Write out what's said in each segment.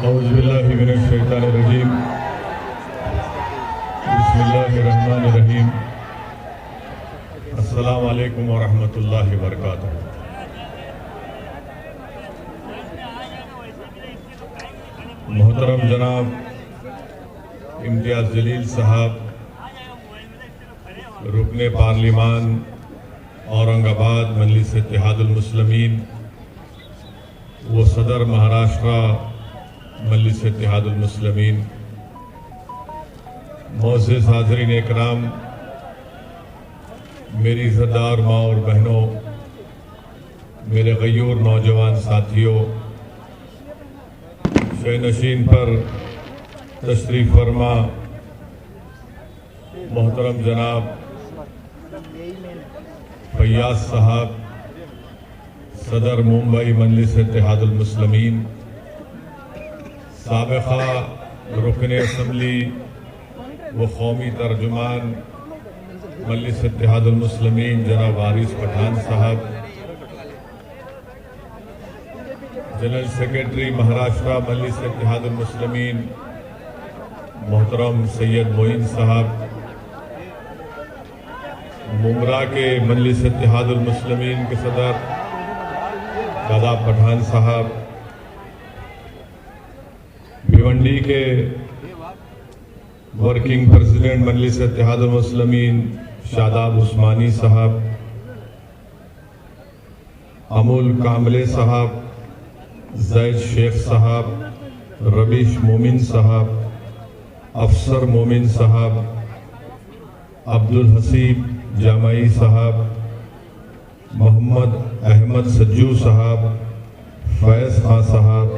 औज़ुबिल्लाहि मिनश्शैतानिर्रजीम बिस्मिल्लाहिर्रहमानिर्रहीम अस्सलामु अलैकुम व रहमतुल्लाहि व बरकातुहू। मोहतरम जनाब इम्तियाज़ जलील साहब, रुकने पार्लिमान औरंगाबाद मजलिस इत्तेहादुल मुस्लिमीन वो सदर महाराष्ट्र मजलिस इत्तेहादुल मुस्लिमीन, मोअज़्ज़िज़ हाज़रीन इकराम, मेरी इज़्ज़तदार माँ और बहनों, मेरे गयूर नौजवान साथियों, शयनशीन पर तशरीफ़ फरमा मोहतरम जनाब फैयाज साहब, सदर मुंबई मजलिस इत्तेहादुल मुस्लिमीन, साबिक़ा रुकन असम्बली व कौमी तर्जुमान मजलिस इत्तेहादुल मुस्लिमीन जनाब वारिस पठान साहब, जनरल सेक्रेटरी महाराष्ट्र मजलिस इत्तेहादुल मुस्लिमीन मोहतरम सैयद मोइन साहब, मुमरा के मजलिस इत्तेहादुल मुस्लिमीन के सदर दादा पठान साहब, भिवंडी के वर्किंग प्रेसिडेंट मजलिस इत्तेहादुल मुस्लिमीन शादाब उस्मानी साहब, अमूल कामले साहब, जैद शेख साहब, रबीश मोमिन साहब, अफसर मोमिन साहब, अब्दुल हसीब जामाई साहब, मोहम्मद अहमद सज्जू साहब, फैज़ खां साहब,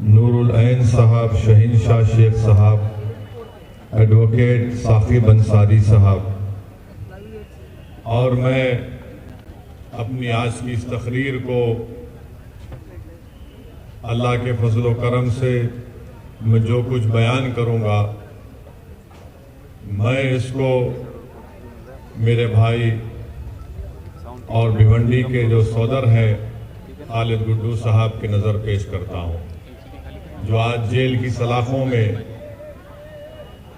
नूरुल ऐन साहब, शहीन शाह शेख साहब, एडवोकेट साकिब अंसारी साहब। और मैं अपनी आज की इस तकरीर को अल्लाह के फजल व करम से मैं जो कुछ बयान करूँगा, मैं इसको मेरे भाई और भिवंडी के जो सौदर हैं खालिद गुड्डू साहब की नज़र पेश करता हूँ, जो आज जेल की सलाखों में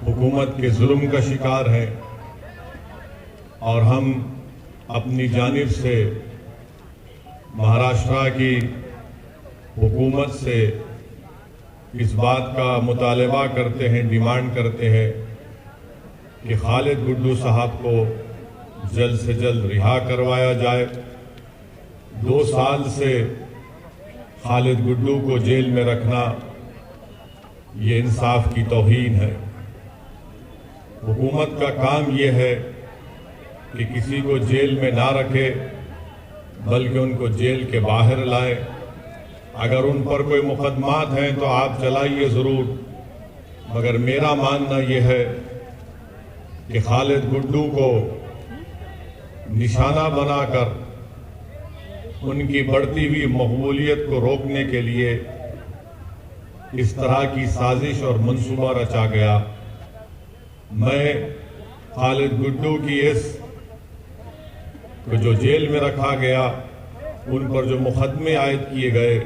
हुकूमत के जुल्म का शिकार है। और हम अपनी जानिब से महाराष्ट्र की हुकूमत से इस बात का मुतालबा करते हैं, डिमांड करते हैं कि खालिद गुड्डू साहब को जल्द से जल्द रिहा करवाया जाए। 2 साल से खालिद गुड्डू को जेल में रखना ये इंसाफ की तौहीन है। हुकूमत का काम ये है कि किसी को जेल में ना रखे, बल्कि उनको जेल के बाहर लाए। अगर उन पर कोई मुकदमात हैं तो आप चलाइए ज़रूर, मगर मेरा मानना यह है कि खालिद गुड्डू को निशाना बनाकर उनकी बढ़ती हुई मकबूलियत को रोकने के लिए इस तरह की साजिश और मंसूबा रचा गया। मैं खालिद गुड्डू की इस जो जेल में रखा गया, उन पर जो मुकदमे आयद किए गए,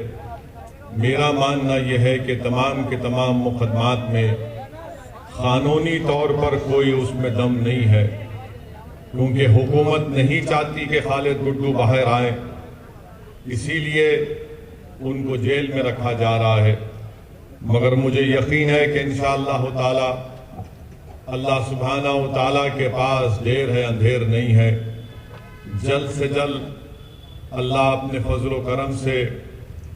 मेरा मानना यह है कि तमाम के तमाम मुकदमात में कानूनी तौर पर कोई उसमें दम नहीं है, क्योंकि हुकूमत नहीं चाहती कि खालिद गुड्डू बाहर आए, इसीलिए उनको जेल में रखा जा रहा है। मगर मुझे यकीन है कि इंशाअल्लाह ताला अल्लाह सुब्हाना व ताला के पास देर है अंधेर नहीं है। जल्द से जल्द अल्लाह अपने फजल व करम से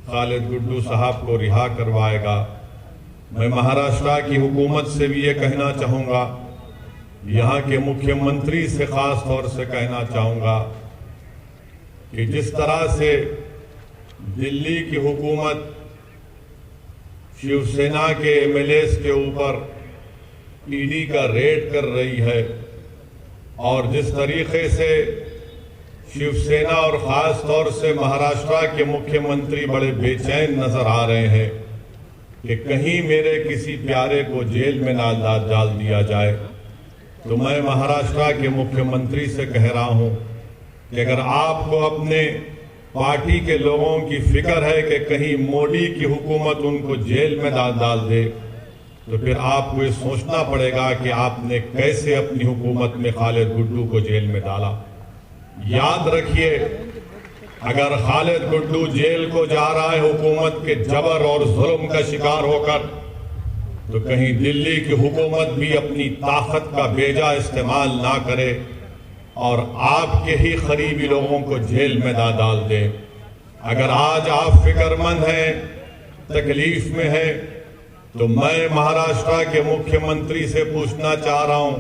खालिद गुड्डू साहब को रिहा करवाएगा। मैं महाराष्ट्र की हुकूमत से भी ये कहना चाहूँगा, यहाँ के मुख्यमंत्री से ख़ास तौर से कहना चाहूँगा कि जिस तरह से दिल्ली की हुकूमत शिवसेना के एमएलएस के ऊपर ईडी का रेड कर रही है, और जिस तरीके से शिवसेना और ख़ास तौर से महाराष्ट्र के मुख्यमंत्री बड़े बेचैन नज़र आ रहे हैं कि कहीं मेरे किसी प्यारे को जेल में ना डाल दिया जाए, तो मैं महाराष्ट्र के मुख्यमंत्री से कह रहा हूं कि अगर आपको अपने पार्टी के लोगों की फिक्र है कि कहीं मोदी की हुकूमत उनको जेल में डाल दे, तो फिर आपको ये सोचना पड़ेगा कि आपने कैसे अपनी हुकूमत में खालिद गुड्डू को जेल में डाला। याद रखिए, अगर खालिद गुड्डू जेल को जा रहा है हुकूमत के जबर और जुल्म का शिकार होकर, तो कहीं दिल्ली की हुकूमत भी अपनी ताकत का बेजा इस्तेमाल ना करे और आपके ही करीबी लोगों को जेल में डाल दे। अगर आज आप फिक्रमंद हैं, तकलीफ में हैं, तो मैं महाराष्ट्र के मुख्यमंत्री से पूछना चाह रहा हूं,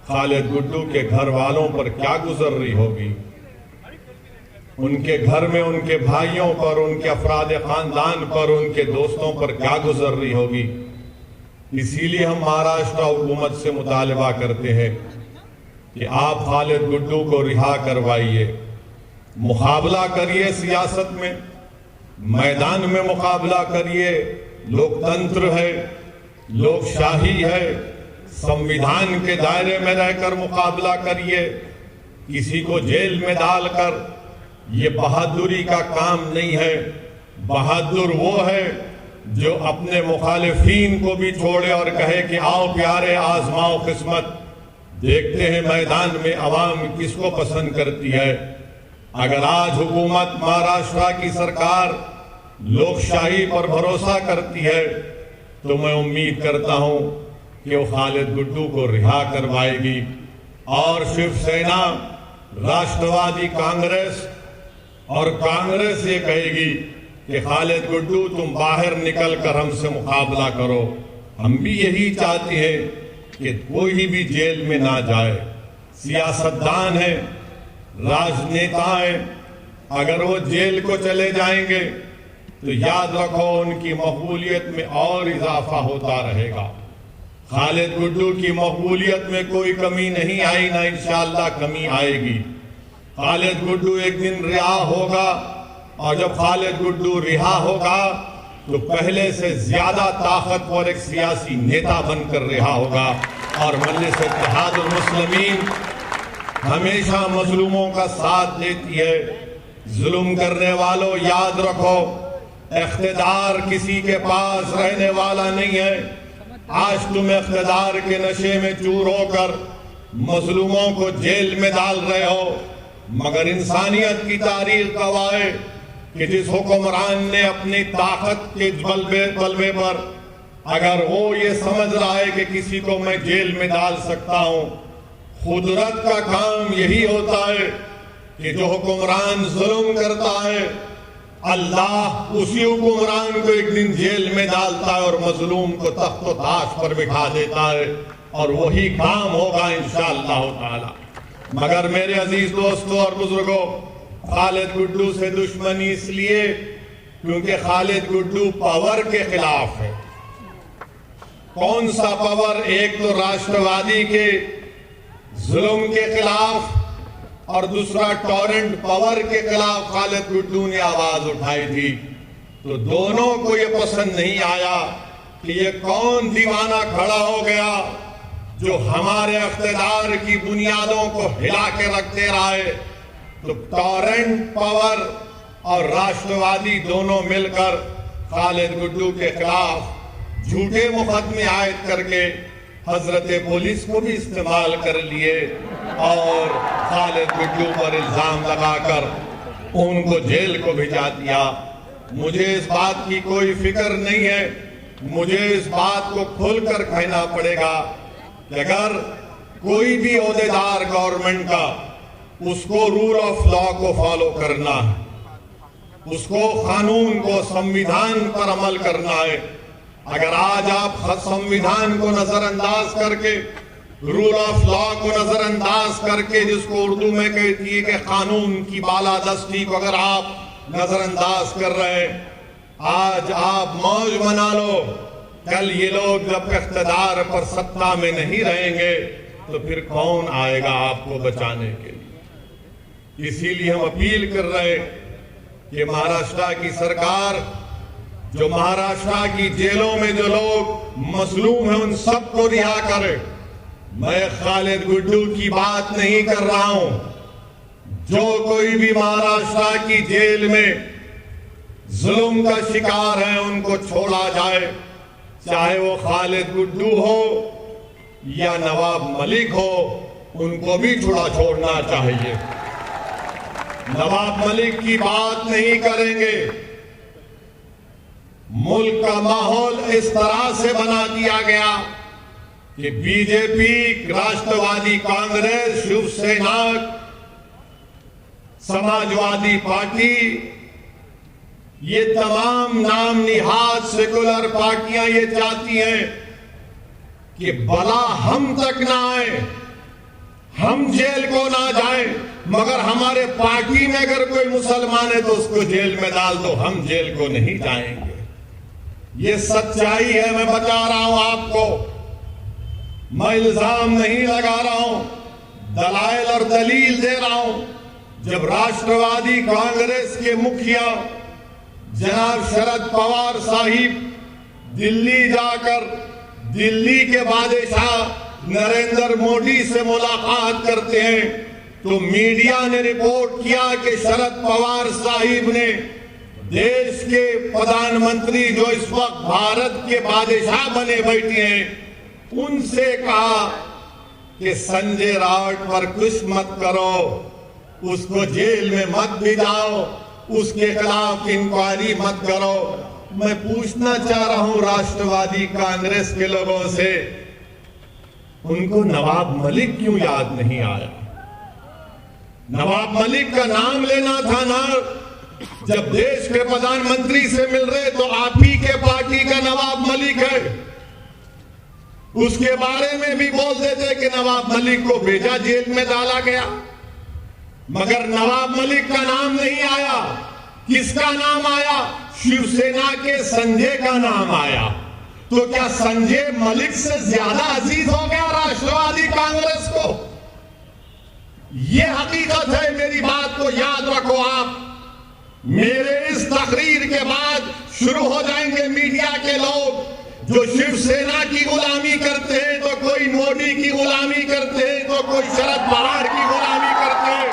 खालिद गुड्डू के घर वालों पर क्या गुजर रही होगी, उनके घर में उनके भाइयों पर, उनके अफराद खानदान पर, उनके दोस्तों पर क्या गुजर रही होगी। इसीलिए हम महाराष्ट्र हुकूमत से मुतालबा करते हैं कि आप खालिद गुड्डू को रिहा करवाइए, मुकाबला करिए, सियासत में मैदान में मुकाबला करिए। लोकतंत्र है, लोकशाही है, संविधान के दायरे में रहकर मुकाबला करिए। किसी को जेल में डालकर ये बहादुरी का काम नहीं है। बहादुर वो है जो अपने मुखालिफिन को भी छोड़े और कहे कि आओ प्यारे आजमाओ किस्मत, देखते हैं मैदान में अवाम किसको पसंद करती है। अगर आज हुकूमत महाराष्ट्र की सरकार लोकशाही पर भरोसा करती है, तो मैं उम्मीद करता हूं कि वो खालिद गुड्डू को रिहा करवाएगी और शिवसेना, राष्ट्रवादी कांग्रेस और कांग्रेस ये कहेगी कि खालिद गुड्डू तुम बाहर निकल कर हमसे मुकाबला करो। हम भी यही चाहते हैं कि कोई भी जेल में ना जाए। सियासतदान है, राजनेता है, अगर वो जेल को चले जाएंगे तो याद रखो उनकी मकबूलियत में और इजाफा होता रहेगा। खालिद गुड्डू की मकबूलियत में कोई कमी नहीं आई, ना इंशाअल्लाह कमी आएगी। खालिद गुड्डू एक दिन रिहा होगा और जब खालिद गुड्डू रिहा होगा तो पहले से ज्यादा ताकतवर एक सियासी नेता बनकर रिहा होगा। और मजलिस इत्तेहादुल मुस्लिमीन हमेशा मजलूमों का साथ देती है। जुल्म करने वालों याद रखो, इख्तिदार किसी के पास रहने वाला नहीं है। आज तुम इख्तिदार के नशे में चूर होकर मजलूमों को जेल में डाल रहे हो, मगर इंसानियत की तारीख गवाह है कि जिस हुक्मरान ने अपनी ताकत के बलबे पर अगर वो ये समझ रहा है कि किसी को मैं जेल में डाल सकता हूं, कुदरत का काम यही होता है कि जो हुक्मरान जुल्म करता है, अल्लाह उसी हुक्मरान को एक दिन जेल में डालता है और मजलूम को तख्त ताश पर बिठा देता है, और वही काम होगा इंशाअल्लाह ताला। मगर मेरे अजीज दोस्तों और बुजुर्गों, खालिद गुड्डू से दुश्मनी इसलिए क्योंकि खालिद गुड्डू पावर के खिलाफ है। कौन सा पावर? एक तो राष्ट्रवादी के जुल्म के खिलाफ और दूसरा टॉरेंट पावर के खिलाफ खालिद गुड्डू ने आवाज उठाई थी। तो दोनों को ये पसंद नहीं आया कि ये कौन दीवाना खड़ा हो गया जो हमारे इख्तिदार की बुनियादों को हिला के रख दे रहा है। तो टॉरेंट पावर और राष्ट्रवादी दोनों मिलकर खालिद गुड्डू के खिलाफ झूठे मुकदमे आयद करके हजरत पुलिस को भी इस्तेमाल कर लिए और खालिद गुड्डू पर इल्जाम लगाकर उनको जेल को भिजा दिया। मुझे इस बात की कोई फिक्र नहीं है, मुझे इस बात को खुलकर कहना पड़ेगा कि अगर कोई भी ओहदेदार गवर्नमेंट का, उसको रूल ऑफ लॉ को फॉलो करना है, उसको कानून को, संविधान पर अमल करना है। अगर आज आप संविधान को नजरअंदाज करके, रूल ऑफ लॉ को नजरअंदाज करके, जिसको उर्दू में कहती है कि कानून की बालादस्ती को अगर आप नजरअंदाज कर रहे हैं, आज आप मौज मना लो, कल ये लोग जब इख्तिदार पर सत्ता में नहीं रहेंगे तो फिर कौन आएगा आपको बचाने के लिए। इसीलिए हम अपील कर रहे हैं कि महाराष्ट्र की सरकार, जो महाराष्ट्र की जेलों में जो लोग मजलूम हैं उन सबको रिहा करे। मैं खालिद गुड्डू की बात नहीं कर रहा हूं, जो कोई भी महाराष्ट्र की जेल में जुल्म का शिकार है उनको छोड़ा जाए, चाहे वो खालिद गुड्डू हो या नवाब मलिक हो, उनको भी छोड़ना चाहिए। नवाब मलिक की बात नहीं करेंगे। मुल्क का माहौल इस तरह से बना दिया गया कि बीजेपी, राष्ट्रवादी कांग्रेस, शिवसेना, समाजवादी पार्टी, ये तमाम नाम निहाद सेकुलर पार्टियां ये चाहती हैं कि बला हम तक ना आए, हम जेल को ना जाए, मगर हमारे पार्टी में अगर कोई मुसलमान है तो उसको जेल में डाल दो, हम जेल को नहीं जाएंगे। ये सच्चाई है, मैं बता रहा हूं आपको, मैं इल्जाम नहीं लगा रहा हूं, दलाइल और दलील दे रहा हूं। जब राष्ट्रवादी कांग्रेस के मुखिया जनाब शरद पवार साहिब दिल्ली जाकर दिल्ली के बादशाह नरेंद्र मोदी से मुलाकात करते हैं तो मीडिया ने रिपोर्ट किया कि शरद पवार साहिब ने देश के प्रधानमंत्री जो इस वक्त भारत के बादशाह बने बैठे हैं उनसे कहा कि संजय राउत पर कुछ मत करो, उसको जेल में मत भिजाओ, उसके खिलाफ इंक्वायरी मत करो। मैं पूछना चाह रहा हूं राष्ट्रवादी कांग्रेस के लोगों से, उनको नवाब मलिक क्यों याद नहीं आया? नवाब मलिक का नाम लेना था ना। जब देश के प्रधानमंत्री से मिल रहे तो आप ही के पार्टी का नवाब मलिक है, उसके बारे में भी बोल देते कि नवाब मलिक को भेजा, जेल में डाला गया, मगर नवाब मलिक का नाम नहीं आया। किसका नाम आया? शिवसेना के संजय का नाम आया। तो क्या संजय मलिक से ज्यादा अजीज हो गया राष्ट्रवादी कांग्रेस को? यह हकीकत है, मेरी बात को याद रखो आप। मेरे इस तकरीर के बाद शुरू हो जाएंगे मीडिया के लोग जो शिवसेना की गुलामी करते हैं, तो कोई मोदी की गुलामी करते हैं, तो कोई शरद पवार की गुलामी करते हैं।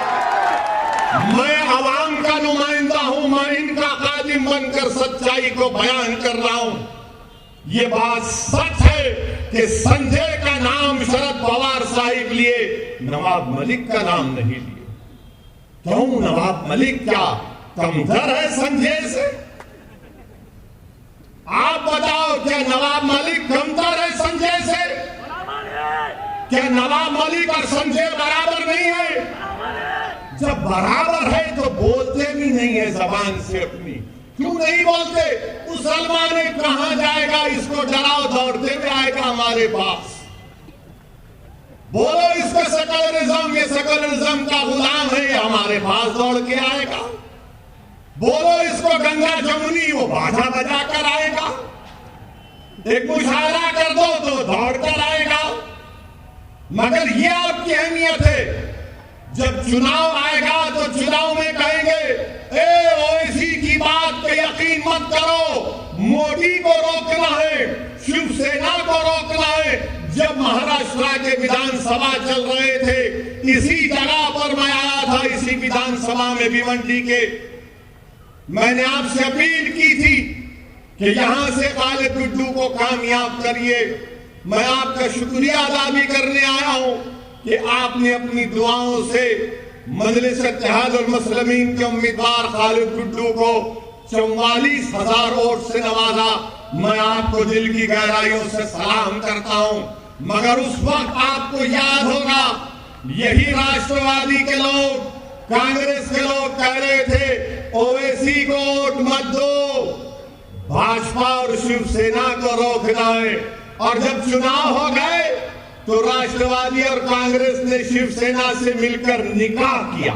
मैं आवाम का नुमाइंदा हूं, मैं इनका खादिम बनकर सच्चाई को बयान कर रहा हूं। ये बात सच है कि संजय का नाम शरद पवार साहिब लिए, नवाब मलिक का नाम नहीं लिए। क्यों? नवाब मलिक क्या कमतर है संजय से? आप बताओ, क्या नवाब मलिक कमतर है संजय से? क्या नवाब मलिक और संजय बराबर नहीं है? जब बराबर है तो बोलते भी नहीं है जबान से अपनी। क्यों नहीं बोलते? मुसलमान कहां जाएगा, इसको डराओ दौड़ते हुए आएगा हमारे पास। बोलो इसको सेकुलरिज्म, ये सेकुलरिज्म का गुलाम है, हमारे पास दौड़ के आएगा। बोलो इसको गंगा जमुनी, वो बाजा बजा कर आएगा। एक मुशायरा कर दो तो दौड़ कर आएगा। मगर ये आपकी अहमियत है, जब चुनाव आएगा तो चुनाव में कहेंगे ओवैसी की बात पे यकीन मत करो, मोदी को रोकना है, शिवसेना को रोकना है। जब महाराष्ट्र के विधानसभा चल रहे थे, इसी जगह पर मैं आया था, इसी विधानसभा में भिवंडी के, मैंने आपसे अपील की थी कि यहां से खालिद गुड्डू को कामयाब करिए। मैं आपका शुक्रिया अदा भी करने आया हूं कि आपने अपनी दुआओं से मजलिस इत्तेहादुल मुस्लिमीन के उम्मीदवार खालिद गुड्डू को 44,000 वोट से नवाजा। मैं आपको दिल की गहराइयों से सलाम करता हूं। मगर उस वक्त आपको याद होगा, यही राष्ट्रवादी के लोग, कांग्रेस के लोग कह रहे थे ओवैसी को वोट मत दो, भाजपा और शिवसेना को रोकना है। और जब चुनाव हो गए तो राष्ट्रवादी और कांग्रेस ने शिवसेना से मिलकर निकाह किया।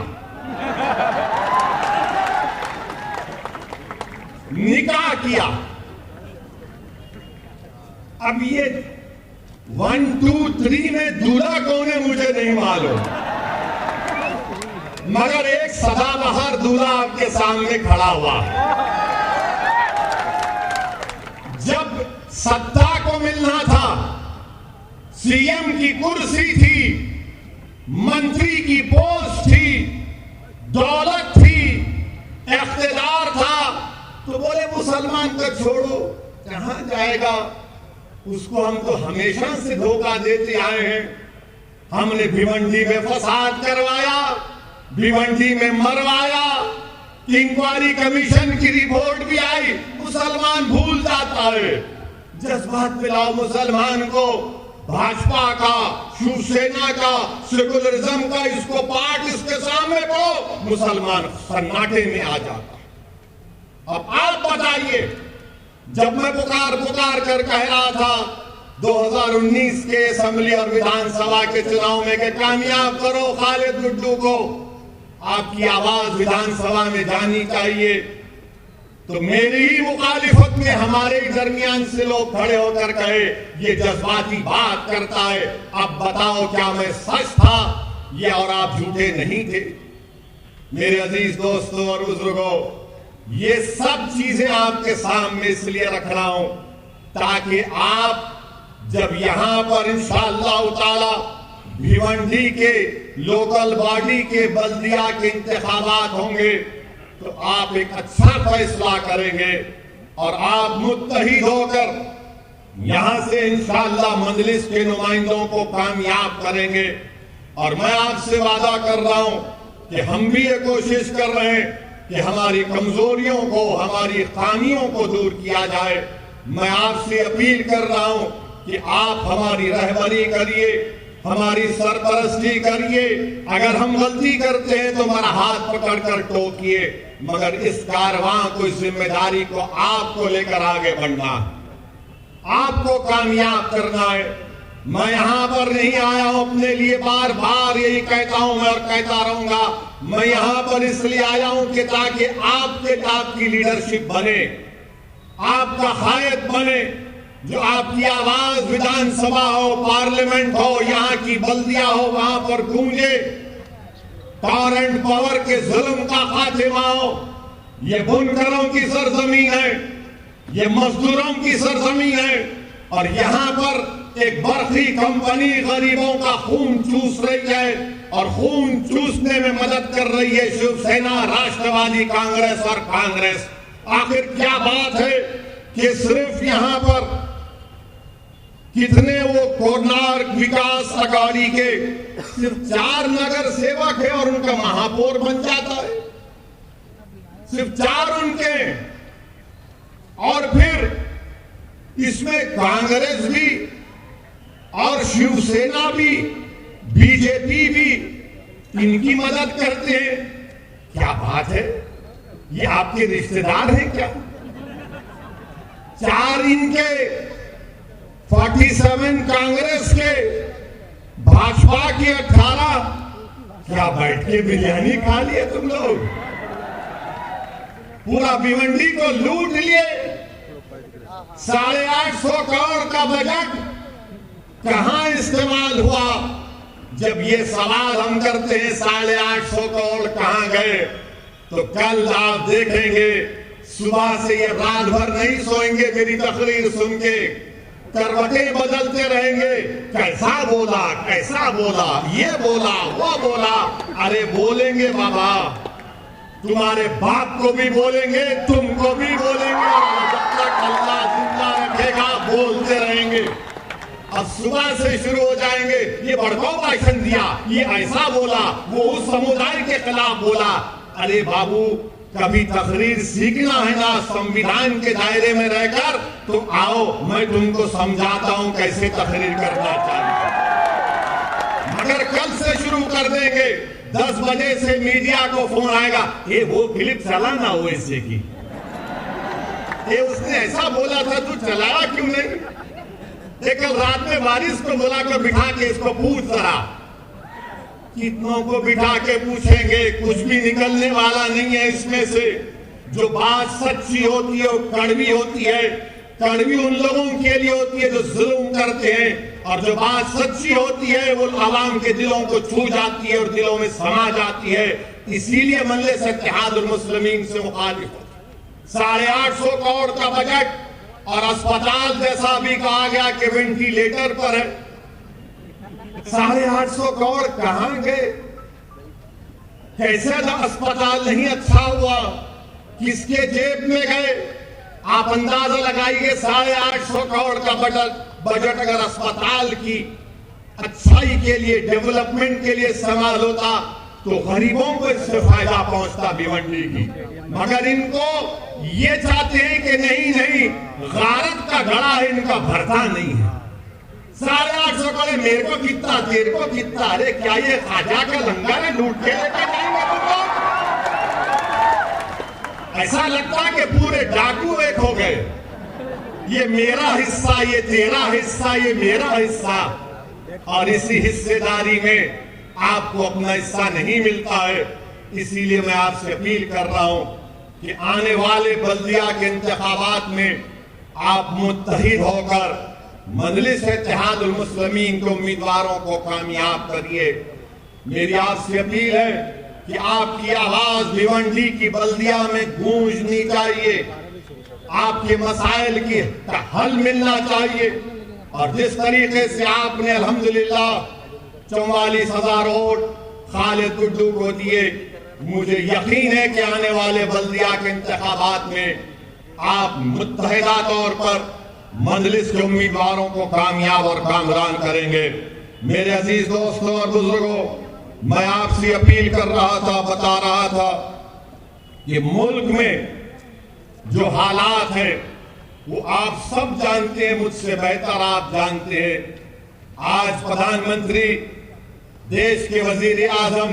निकाह किया। अब ये 1, 2, 3 में दूल्हा कौन है मुझे नहीं मालूम, मगर एक सदाबहार दूल्हा आपके सामने खड़ा हुआ है। जब सत्ता को मिलना था, सीएम की कुर्सी थी, मंत्री की पोस्ट थी, दौलत थी, इख्तिदार था, तो बोले मुसलमान को छोड़ो, कहां जाएगा। उसको हम तो हमेशा से धोखा देते आए हैं। हमने भिवंडी में फसाद करवाया, भिवंडी में मरवाया, इंक्वायरी कमीशन की रिपोर्ट भी आई, मुसलमान भूल जाता है। जज्बात मिलाओ मुसलमान को, भाजपा का, शिवसेना का, सेकुलरिज्म का, इसको पार्ट इसके सामने को, मुसलमान सन्नाटे में आ जाता। अब आप बताइए, जब मैं पुकार कर कह रहा था 2019 के असेंबली और विधानसभा के चुनाव में कि कामयाब करो खालिद गुड्डू को, आपकी आवाज विधानसभा में जानी चाहिए, तो मेरी ही मुखालिफत में हमारे ही दरमियान से लोग खड़े होकर कहे ये जज्बाती बात करता है। अब बताओ क्या मैं सच था ये और आप झूठे नहीं थे। मेरे अजीज दोस्तों और बुजुर्गों, ये सब चीजें आपके सामने इसलिए रख रहा हूं ताकि आप जब यहां पर इंशाअल्लाह ताला भिवंडी के लोकल बॉडी के बल्दिया के इंतखाबात होंगे तो आप एक अच्छा फैसला करेंगे और आप मुत्तहिद होकर यहां से इंशाअल्लाह मजलिस के नुमाइंदों को कामयाब करेंगे। और मैं आपसे वादा कर रहा हूं कि हम भी ये कोशिश कर रहे हैं कि हमारी कमजोरियों को, हमारी खामियों को दूर किया जाए। मैं आपसे अपील कर रहा हूं कि आप हमारी रहबरी करिए, हमारी सरपरस्ती करिए। अगर हम गलती करते हैं तो हमारा हाथ पकड़कर टोकिए, मगर इस कारवां को, इस जिम्मेदारी को आपको लेकर आगे बढ़ना, आपको कामयाब करना है। मैं यहां पर नहीं आया हूं अपने लिए, बार बार यही कहता हूं मैं और कहता रहूंगा। मैं यहां पर इसलिए आया हूं कि ताकि आपकी लीडरशिप बने, आपका कायद बने, जो आपकी आवाज विधानसभा हो, पार्लियामेंट हो, यहाँ की बल्दिया हो, वहां पर गूंजे। टॉरेंट पावर के जुल्म का खात्मा हो। ये बुनकरों की सरजमीन है, ये मजदूरों की सरजमीन है, और यहां पर एक बर्फी कंपनी गरीबों का खून चूस रही है, और खून चूसने में मदद कर रही है शिवसेना, राष्ट्रवादी कांग्रेस और कांग्रेस। आखिर क्या बात है कि सिर्फ यहां पर कितने वो कोणार्क विकास अघाड़ी के सिर्फ 4 नगर सेवक है और उनका महापौर बन जाता है, सिर्फ 4 उनके। और फिर इसमें कांग्रेस भी और शिवसेना भी, बीजेपी भी इनकी मदद करते हैं। क्या बात है, ये आपके रिश्तेदार हैं क्या? 4 इनके, 47 कांग्रेस के, भाजपा के 18। क्या बैठ के बिरयानी खा लिए तुम लोग? पूरा भिवंडी को लूट लिए। 850 करोड़ का बजट कहां इस्तेमाल हुआ? जब ये सवाल हम करते हैं 850 करोड़ कहां गए, तो कल आप देखेंगे सुबह से ये रात भर नहीं सोएंगे मेरी तकरीर सुन के, करवटें बदलते रहेंगे। कैसा बोला, कैसा बोला, ये बोला, वो बोला। अरे बोलेंगे बाबा, तुम्हारे बाप को भी बोलेंगे, तुमको भी बोलेंगे, और जब तक अल्लाह जिंदा रखेगा बोलते रहेंगे। अब सुबह से शुरू हो जाएंगे, ये भड़काऊ भाषण दिया, ये ऐसा बोला, वो उस समुदाय के खिलाफ बोला। अरे बाबू, कभी तकरीर सीखना है ना संविधान के दायरे में रहकर, तो आओ मैं तुमको समझाता हूं कैसे तकरीर करना चाहिए। मगर कल से शुरू कर देंगे, 10 बजे से मीडिया को फोन आएगा, ये वो क्लिप चला ना हो इससे की, ये उसने ऐसा बोला था, तू चलाया क्यों नहीं? कल रात में बारिश को बुलाकर बिठा के इसको पूछ जरा। कितनों को बिठा के पूछेंगे, कुछ भी निकलने वाला नहीं है इसमें से। जो बात सच्ची होती है वो कड़वी होती है। कड़वी उन लोगों के लिए होती है जो जुल्म करते हैं, और जो बात सच्ची होती है वो आवाम के दिलों को छू जाती है और दिलों में समा जाती है। इसीलिए मजलिस इत्तेहादुल मुस्लिमीन से मुखालिफ होती है। 850 करोड़ का बजट, और अस्पताल जैसा भी कहा गया कि वेंटिलेटर पर है। 850 करोड़ कहां गए? कैसे अस्पताल नहीं अच्छा हुआ, किसके जेब में गए? आप अंदाजा लगाइए, 850 करोड़ का बजट अगर अस्पताल की अच्छाई के लिए, डेवलपमेंट के लिए इस्तेमाल होता तो गरीबों को इससे फायदा पहुंचता भिवंडी की। मगर इनको ये चाहते हैं कि नहीं, गारत का घड़ा है, इनका भरता नहीं है। 850 करोड़ मेरे को कितना, तेरे को कितना? अरे क्या ये खाजा का लंगर है, लूट के लेके जाएंगे तुमको? ऐसा लगता है कि पूरे डाकू एक हो गए, ये मेरा हिस्सा, ये तेरा हिस्सा, ये मेरा हिस्सा। और इसी हिस्सेदारी में आपको अपना हिस्सा नहीं मिलता है। इसीलिए मैं आपसे अपील कर रहा हूं कि आने वाले बल्दिया के इंतखाबात में आप मुत्तहिद होकर मजलिस इत्तेहादुल मुस्लिमीन के उम्मीदवारों को कामयाब करिए। मेरी आपसे अपील है कि आपकी आवाज भिवंडी की बल्दिया में गूंजनी चाहिए, आपके मसाइल की का हल मिलना चाहिए। और जिस तरीके से आपने अल्हम्दुलिल्लाह 44,000 वोट खालिद गुड्डू को दिए, मुझे यकीन है कि आने वाले बल्दिया के इंतखाबात में आप मुत्तहिदा तौर पर मजलिस के उम्मीदवारों को कामयाब और कामरान करेंगे। मेरे अजीज दोस्तों और बुजुर्गों, मैं आपसे अपील कर रहा था, बता रहा था कि मुल्क में जो हालात है वो आप सब जानते हैं, मुझसे बेहतर आप जानते हैं। आज प्रधानमंत्री, देश के वजीर आजम,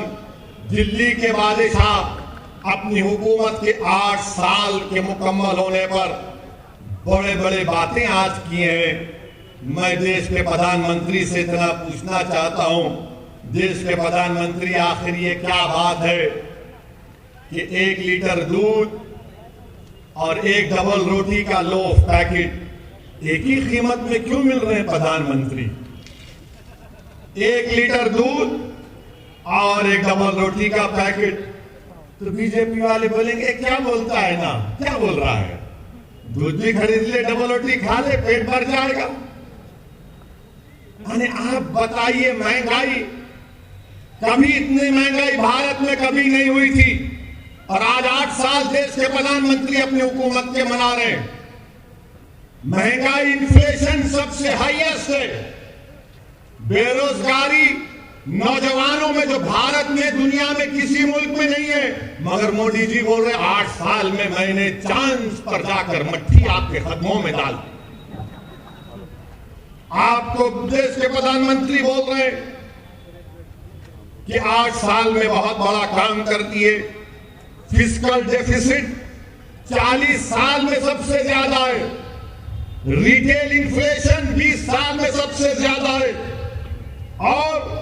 दिल्ली के बादशाह अपनी हुकूमत के 8 साल के मुकम्मल होने पर बड़े बड़े बातें आज किए हैं। मैं देश के प्रधानमंत्री से इतना पूछना चाहता हूं, देश के प्रधानमंत्री, आखिर ये क्या बात है कि 1 लीटर दूध और 1 डबल रोटी का लोफ पैकेट एक ही कीमत में क्यों मिल रहे हैं? प्रधानमंत्री, 1 लीटर दूध और 1 डबल रोटी का पैकेट। तो बीजेपी वाले बोलेंगे क्या बोलता है ना, क्या बोल रहा है? दूध भी खरीद ले, डबल रोटी खा ले, पेट भर जाएगा। अरे आप बताइए, महंगाई, कभी इतनी महंगाई भारत में कभी नहीं हुई थी और आज 8 साल देश के प्रधानमंत्री अपनी हुकूमत के मना रहे हैं। महंगाई, इन्फ्लेशन सबसे हाईएस्ट है। बेरोजगारी नौजवानों में जो भारत में, दुनिया में किसी मुल्क में नहीं है। मगर मोदी जी बोल रहे 8 साल में मैंने चांद पर जाकर मट्टी आपके कदमों में डाल दी। आपको देश के प्रधानमंत्री बोल रहे कि 8 साल में बहुत बड़ा काम कर दिए। फिस्कल डेफिसिट 40 साल में सबसे ज्यादा है। रिटेल इन्फ्लेशन 20 साल में सबसे ज्यादा है। और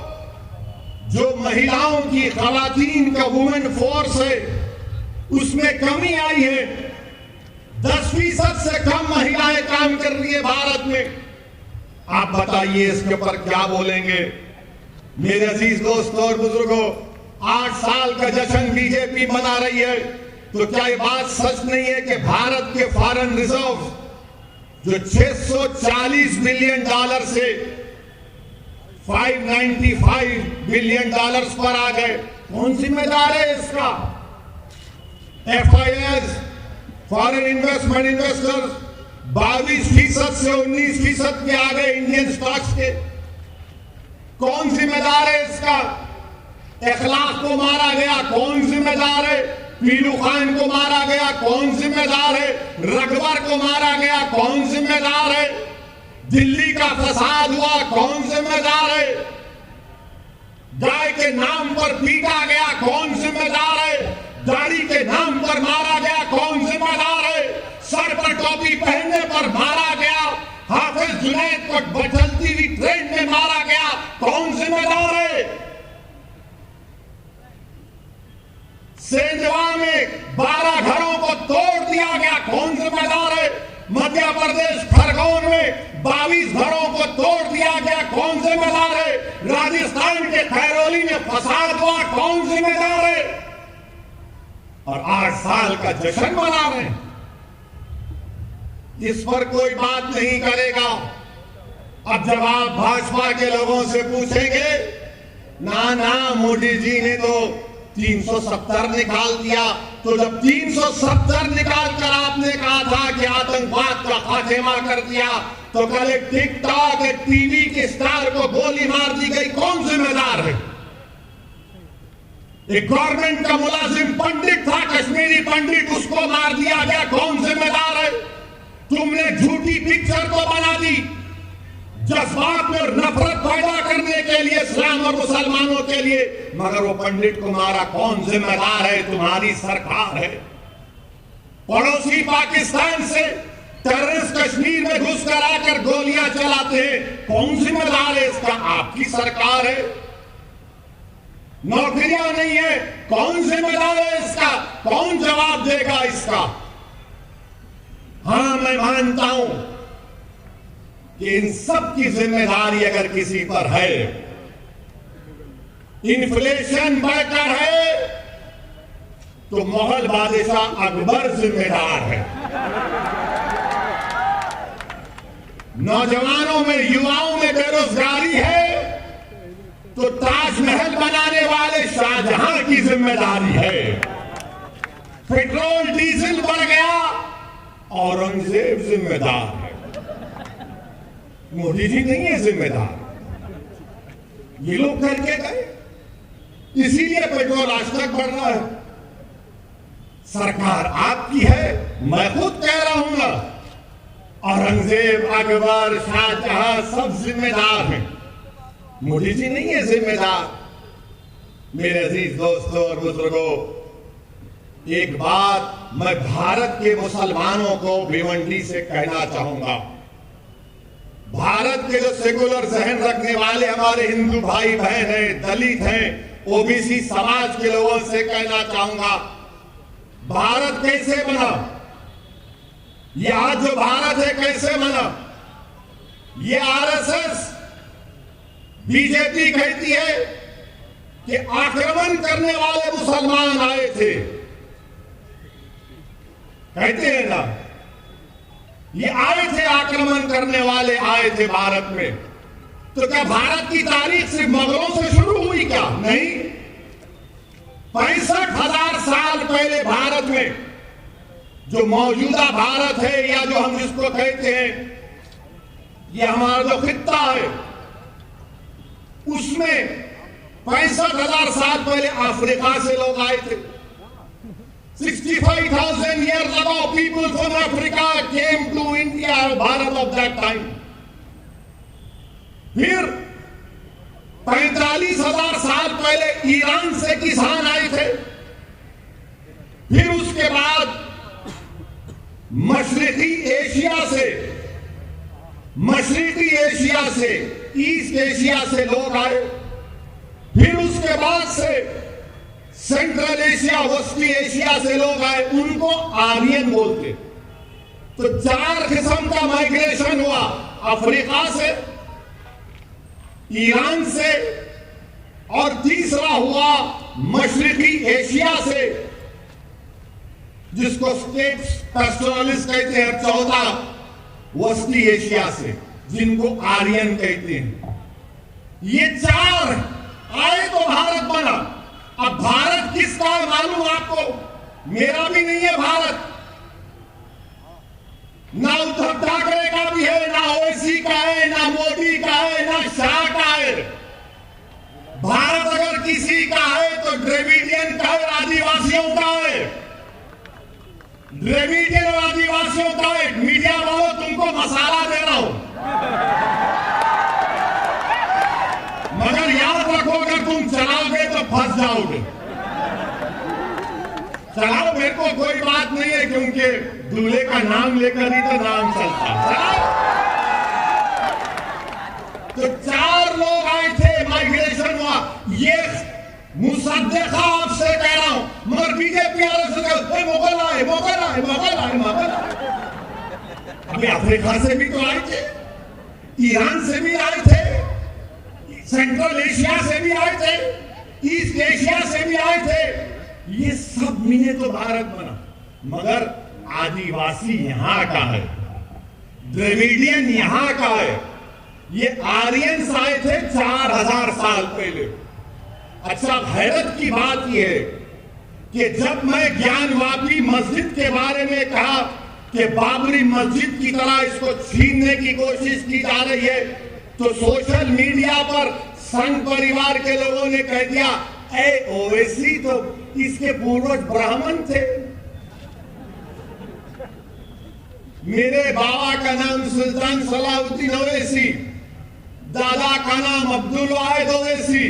जो महिलाओं की, खवातीन का वुमेन फोर्स है, उसमें कमी आई है। 10% से कम महिलाएं काम कर रही है भारत में। आप बताइए इसके ऊपर क्या बोलेंगे? मेरे अजीज दोस्तों और बुजुर्गों, 8 साल का जश्न बीजेपी मना रही है, तो क्या ये बात सच नहीं है कि भारत के फॉरेन रिजर्व जो 640 बिलियन डॉलर से 595 बिलियन डॉलर्स पर आ गए? कौन जिम्मेदार है इसका? FIS, फॉरेन इन्वेस्टमेंट इन्वेस्टर्स 22% से 19% पे आ गए इंडियन स्टॉक्स के। कौन जिम्मेदार है इसका? इखलाक को मारा गया, कौन जिम्मेदार है? पीलू खान को मारा गया, कौन जिम्मेदार है? रकबर को मारा गया, कौन जिम्मेदार है? दिल्ली का फसाद हुआ, कौन जिम्मेदार है? गाय के नाम पर पीटा गया, कौन जिम्मेदार है? दाढ़ी के नाम पर मारा गया, कौन जिम्मेदार है? सर पर टोपी पहनने पर मारा गया, हाफिज जुनैद को बदलती हुई ट्रेन में मारा गया, कौन जिम्मेदार है? सेंधवा में 12 घरों को तोड़ दिया गया, कौन जिम्मेदार है? मध्य प्रदेश खरगोन में 22 घरों को तोड़ दिया गया, कौन जिम्मेदार है? राजस्थान के खैरोली में फसाद हुआ, कौन जिम्मेदार है? और 8 साल का जश्न मना रहे हैं, इस पर कोई बात नहीं करेगा। अब जब आप भाजपा के लोगों से पूछेंगे, ना मोदी जी ने तो 370 निकाल दिया। तो जब 370 निकाल कर आपने कहा था कि आतंकवाद का खात्मा कर दिया, तो कल एक टिकटॉक एक टीवी के स्टार को गोली मार दी गई, कौन जिम्मेदार है? एक गवर्नमेंट का मुलाजिम पंडित था, कश्मीरी पंडित, उसको मार दिया गया, कौन जिम्मेदार है? तुमने झूठी पिक्चर को बना दी जज्बात में नफरत पैदा करने के लिए इस्लाम और मुसलमानों के लिए, मगर वो पंडित को मारा, कौन जिम्मेदार है? तुम्हारी सरकार है। पड़ोसी पाकिस्तान से टेररिस्ट कश्मीर में घुस कर आकर गोलियां चलाते हैं, कौन जिम्मेदार है इसका? आपकी सरकार है। नौकरियां नहीं है, कौन जिम्मेदार है इसका? कौन जवाब देगा इसका? हां, मैं मानता हूं कि इन सब की जिम्मेदारी अगर किसी पर है, इन्फ्लेशन बढ़कर है, तो मुगल बादशाह अकबर जिम्मेदार है। नौजवानों में, युवाओं में बेरोजगारी है, तो ताजमहल बनाने वाले शाहजहां की जिम्मेदारी है। पेट्रोल डीजल बढ़ गया, औरंगजेब जिम्मेदार है, मोदी जी नहीं है जिम्मेदार। ये लोग करके गए, इसीलिए पेट्रोल आज तक बढ़ रहा है। सरकार आपकी है, मैं खुद कह रहा हूं ना, औरंगजेब, अकबर, शाहजहां सब जिम्मेदार हैं, मोदी जी नहीं है जिम्मेदार। मेरे अजीज दोस्तों और बुजुर्गों, एक बात मैं भारत के मुसलमानों को भिवंडी से कहना चाहूंगा। भारत के जो सेकुलर जहन रखने वाले हमारे हिंदू भाई बहन हैं, दलित हैं, ओबीसी समाज के लोगों से कहना चाहूंगा, भारत कैसे बना? ये आज जो भारत है कैसे बना? ये आरएसएस, बीजेपी कहती है कि आक्रमण करने वाले मुसलमान आए थे, कहते हैं ना, ये आए थे, आक्रमण करने वाले आए थे भारत में। तो क्या भारत की तारीख सिर्फ मुगलों से शुरू हुई क्या? नहीं, 65,000 साल पहले भारत में, जो मौजूदा भारत है या जो हम जिसको कहते हैं, ये हमारा जो खित्ता है, उसमें 65,000 साल पहले अफ्रीका से लोग आए थे। 65,000 years ago, people from Africa came to India, Bharat of that time. फिर 45,000 साल पहले ईरान से किसान आए थे। फिर उसके बाद मशरिकी एशिया से, ईस्ट एशिया से लोग आए। फिर उसके बाद से सेंट्रल एशिया, वस्ती एशिया से लोग आए, उनको आर्यन बोलते। तो 4 किस्म का माइग्रेशन हुआ, अफ्रीका से, ईरान से, और तीसरा हुआ मशरिकी एशिया से, जिसको स्टेट्स पैस्टोरलिस्ट कहते हैं, 14 वस्ती एशिया से, जिनको आर्यन कहते हैं। ये 4 आए तो भारत बना। अब भारत किसका है मालूम आपको? मेरा भी नहीं है भारत, ना उद्धव ठाकरे का भी है, ना ओवैसी का है, ना मोदी का है, ना शाह का है। भारत अगर किसी का है तो द्रविडियन का है, आदिवासियों का है। द्रविडियन और आदिवासियों का है। मीडिया वालों, तुमको मसाला दे रहा हूं, मगर याद रखो, अगर तुम चलाओगे तो फंस जाओगे। चलाओ, मेरे को कोई बात नहीं है, क्योंकि दूल्हे का नाम लेकर ही तो नाम चलता है। तो 4 लोग आए थे, माइग्रेशन हुआ। ये मुसद्दिक़ा आपसे कह रहा हूं, मगर बीजेपी मुगल आए। अभी अफ्रीका से भी तो आए थे, ईरान से भी आए थे, सेंट्रल एशिया से भी आए थे, ईस्ट एशिया से भी आए थे। ये सब मिले तो भारत बना। मगर आदिवासी यहां का है, द्रविडियन यहां का है। ये आर्यंस आए थे 4000 साल पहले। अच्छा, हैरत की बात यह है कि जब मैं ज्ञानवापी मस्जिद के बारे में कहा कि बाबरी मस्जिद की तरह इसको छीनने की कोशिश की जा रही है, तो सोशल मीडिया पर संघ परिवार के लोगों ने कह दिया, ओवैसी तो इसके पूर्वज ब्राह्मण थे। मेरे बाबा का नाम सुल्तान सलाहुद्दीन ओवैसी, दादा का नाम अब्दुल वाहिद ओवैसी,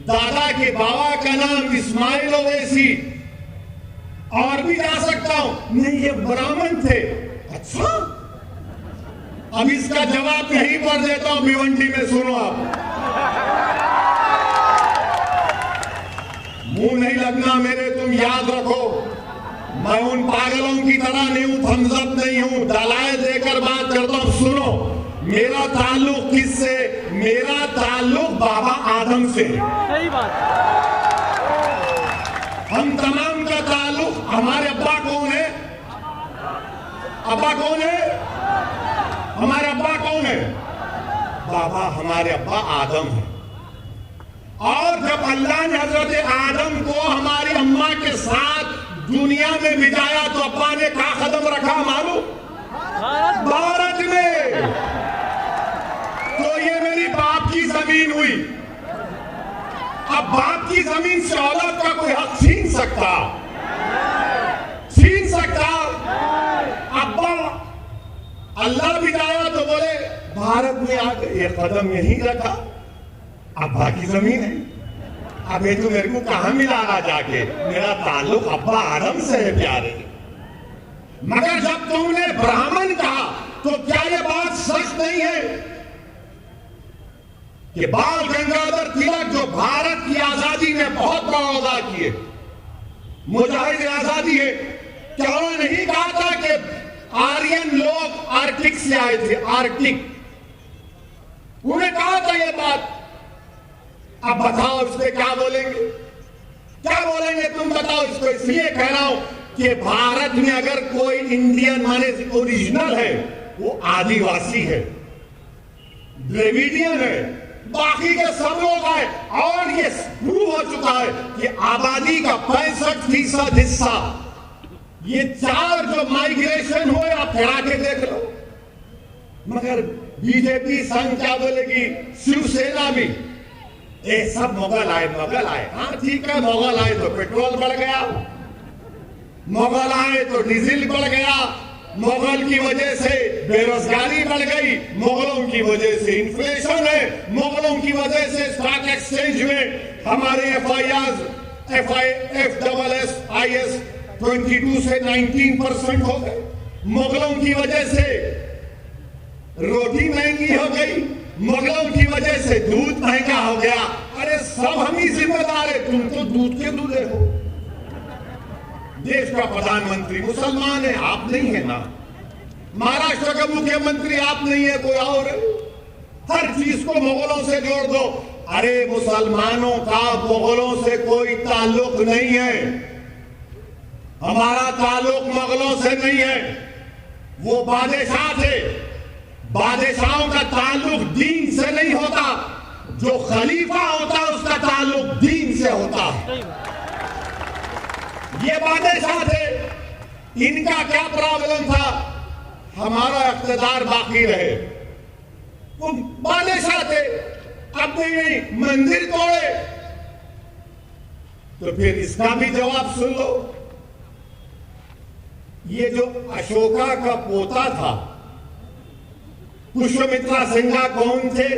दादा के बाबा का नाम इस्माइल ओवैसी, और भी जा सकता हूं। नहीं, ये ब्राह्मण थे। अच्छा, अब इसका जवाब यहीं पर देता हूं, भिवंडी में। सुनो आप, मुंह नहीं लगना मेरे, तुम याद रखो, मैं उन पागलों की तरह नहीं हूं, थम्स अप नहीं हूं, दलाल देकर बात करता हूं। सुनो, मेरा ताल्लुक किससे? मेरा ताल्लुक बाबा आदम से। सही बात। हम तमाम का ताल्लुक, हमारे अब्बा कौन है? अब्बा कौन है? हमारे अब्बा कौन है? बाबा, हमारे अब्बा आदम है। और जब अल्लाह ने हजरत आदम को हमारी अम्मा के साथ दुनिया में बिताया, तो अब्बा ने कहा कदम रखा मालूम? भारत में। तो ये मेरी बाप की जमीन हुई। अब बाप की जमीन से औलाद का कोई हक छीन सकता? छीन सकता? अब्बा अल्लाह बिताया तो बोले भारत में आ गए, ये कदम यहीं रखा, अब्बा की जमीन है। अब ये तो मेरे को कहां मिलाना जाके? मेरा ताल्लुक अब्बा आदम से है प्यारे। मगर जब तुमने ब्राह्मण कहा, तो क्या ये बात सच नहीं है कि बाल गंगाधर तिलक, जो भारत की आजादी में बहुत बड़ा अदा किए, मुजाहिद आजादी है, क्या उन्होंने नहीं कहा था कि आर्यन लोग आर्कटिक से आए थे? आर्कटिक, उन्हें कहा था ये बात। अब बताओ इस पे क्या बोलेंगे? क्या बोलेंगे तुम बताओ इसको? इसलिए कह रहा हूं कि भारत में अगर कोई इंडियन माने ओरिजिनल है, वो आदिवासी है, द्रविडियन है, बाकी के सब लोग आए। और ये प्रूव हो चुका है कि आबादी का 65% हिस्सा, ये 4 जो माइग्रेशन हुए, आप फिरा के देख लो। मगर बीजेपी संघ क्या बोलेगी? शिवसेना भी, ये सब मुगल आए, मुगल आए। हाँ ठीक है, मुगल आए तो पेट्रोल बढ़ गया, मुगल आए तो डीजल बढ़ गया, मुगल की वजह से बेरोजगारी बढ़ गई, मुगलों की वजह से इन्फ्लेशन है, मुगलों की वजह से स्टॉक एक्सचेंज में हमारे FIS 22 से 19% हो गए, मुगलों की वजह से रोटी महंगी हो गई, मुगलों की वजह से दूध महंगा हो गया। अरे सब हम ही जिम्मेदार है, तुम तो दूध के दूल्हे हो। देश का प्रधानमंत्री मुसलमान है, आप नहीं है ना। महाराष्ट्र का मुख्यमंत्री आप नहीं है, कोई और है। हर चीज को मुगलों से जोड़ दो। अरे मुसलमानों का मुगलों से कोई ताल्लुक नहीं है, हमारा ताल्लुक मुगलों से नहीं है। वो बादशाह थे, बादशाहों का ताल्लुक दीन से नहीं होता, जो खलीफा होता है उसका ताल्लुक दीन से होता है। ये बादशाह थे, इनका क्या प्रॉब्लम था? हमारा इख्तिदार बाकी रहे। वो बादशाह थे, अपने मंदिर तोड़े, तो फिर इसका भी जवाब सुन लो। ये जो अशोका का पोता था, पुष्यमित्रा सिंघा कौन थे?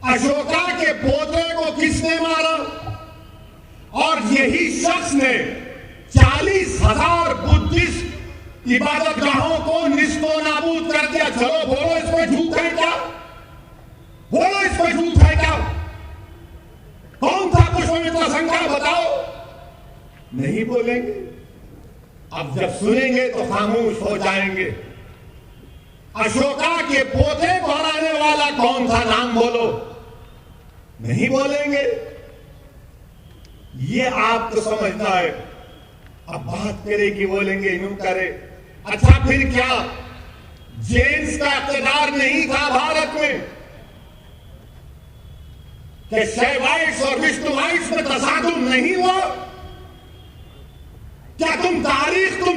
अशोका के पोते को किसने मारा? और यही शख्स ने 40,000 बुद्धिस्ट इबादतगाहों को निस्तो नाबूद कर दिया। चलो बोलो, इस पर झूठ है क्या? बोलो, इस पर झूठ है क्या? कौन था पुष्यमित्रा सिंघा? बताओ। नहीं बोलेंगे। अब जब सुनेंगे तो खामोश हो जाएंगे। अशोका के पोते को हराने वाला कौन था? नाम बोलो। नहीं बोलेंगे। ये आपको समझना है। अब बात करेगी, बोलेंगे यूं करे। अच्छा फिर क्या जेम्स का इख्तिदार नहीं था भारत में? कि शैवाइट्स और विष्णुवाइट्स में तसादुम नहीं हुआ? क्या तुम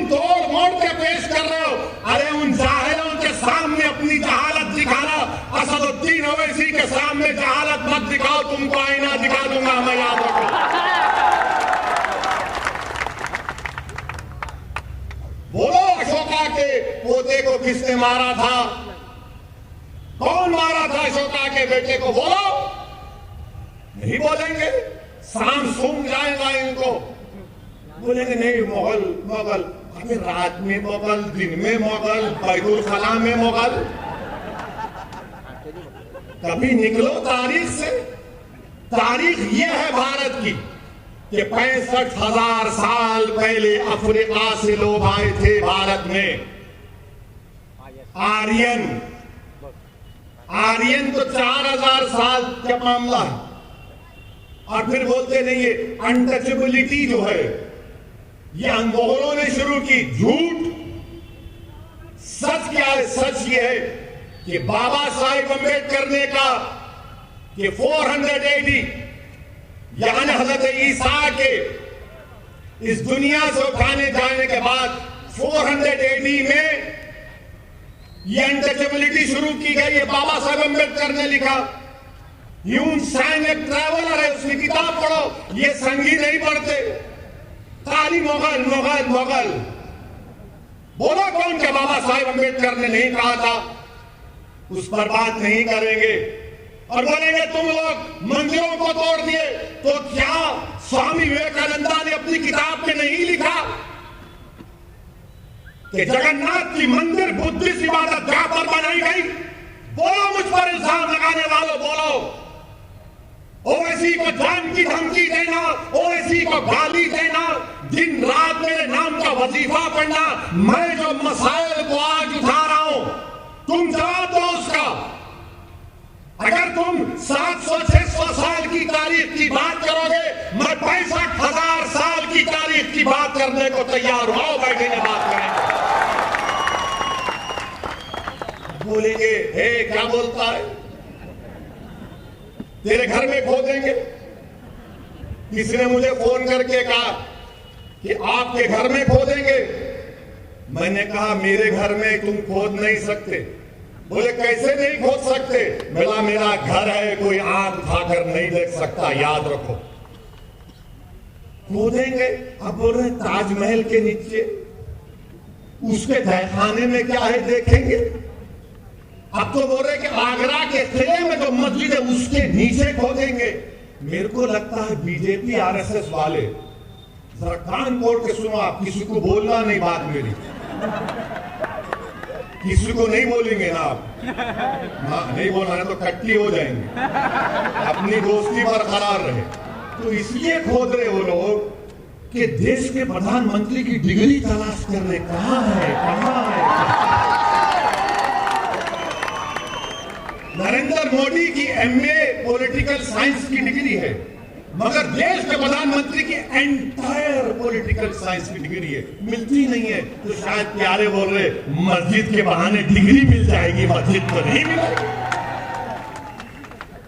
तोड़ मोड़ के पेश कर रहे हो? अरे उन जाहिलों के सामने अपनी जहालत दिखाना, असदुद्दीन ओवैसी के सामने जहालत मत दिखाओ, तुमको आईना दिखा दूंगा, मैं याद रखो। बोलो, अशोका के पोते को किसने मारा था? कौन मारा था अशोका के बेटे को? बोलो। नहीं बोलेंगे, शाम सूम जाएगा इनको। बोलेंगे नहीं, मुगल अभी रात में मुगल, दिन में मुगल, बैतुल खला में मुगल। कभी निकलो तारीख से। तारीख ये है भारत की कि 65,000 साल पहले अफ्रीका से लोग आए थे भारत में। आर्यन तो 4,000 साल का मामला है। और फिर बोलते नहीं, ये अनटचेबिलिटी जो है ये अंग्रेजों ने शुरू की। झूठ। सच क्या है? सच ये है कि बाबा साहेब अम्बेडकर ने कहा कि 400 AD यानी हजरत ईसा के इस दुनिया से उठाने जाने के बाद 400 AD में ये अनटचेबिलिटी शुरू की गई। ये बाबा साहेब अम्बेडकर ने लिखा। ह्यून सैंग एक ट्रैवलर है, उसकी किताब पढ़ो। ये संगी नहीं पढ़ते, खाली मुगल मुगल मुगल। बोलो कौन के बाबा साहेब अम्बेडकर ने नहीं कहा था? उस पर बात नहीं करेंगे। और बोलेंगे तुम लोग मंदिरों को तोड़ दिए, तो क्या स्वामी विवेकानंदा ने अपनी किताब में नहीं लिखा कि जगन्नाथ की मंदिर बुद्धिस्ट इबादत गाह पर बनाई गई? बोलो, मुझ पर इल्जाम लगाने वालों, बोलो। ओवैसी को जान की धमकी देना, ओवैसी को गाली देना, दिन रात मेरे नाम का वजीफा पढ़ना, मैं जो मसाइल को आज उठा रहा हूं, तुम जवाब दो उसका। अगर तुम 700-600 साल की तारीख की बात करोगे, मैं 65,000 साल की तारीख की बात करने को तैयार हूं। आओ बैठेंगे, बात करेंगे। बोलेंगे, हे क्या बोलता है? तेरे घर में खोदेंगे। किसी ने मुझे फोन करके कहा कि आपके घर में खोदेंगे। मैंने कहा मेरे घर में तुम खोद नहीं सकते। बोले कैसे नहीं खोद सकते? बोला मेरा घर है, कोई आंख उठाकर नहीं देख सकता, याद रखो। खोदेंगे। अब बोल रहे ताजमहल के नीचे, उसके तहखाने में क्या है देखेंगे। अब तो बोल रहे कि आगरा के किले में जो मस्जिद है उसके नीचे खोदेंगे। मेरे को लगता है बीजेपी RSS वाले जरा कान खोल के सुनो। आप किसी को बोलना नहीं, बात मेरी किसी को नहीं बोलेंगे ना आप। नहीं बोलना है तो कट्टी हो जाएंगे। अपनी दोस्ती बरकरार रहे। तो इसलिए खोद रहे वो लोग कि देश के प्रधानमंत्री की डिग्री तलाश कर रहे। कहां है, कहां है? नरेंद्र मोदी की MA पॉलिटिकल साइंस की डिग्री है, मगर देश के प्रधानमंत्री की एंटायर पॉलिटिकल साइंस की डिग्री है, मिलती नहीं है। तो शायद प्यारे बोल रहे मस्जिद के बहाने डिग्री मिल जाएगी, मस्जिद तो नहीं मिलेगी।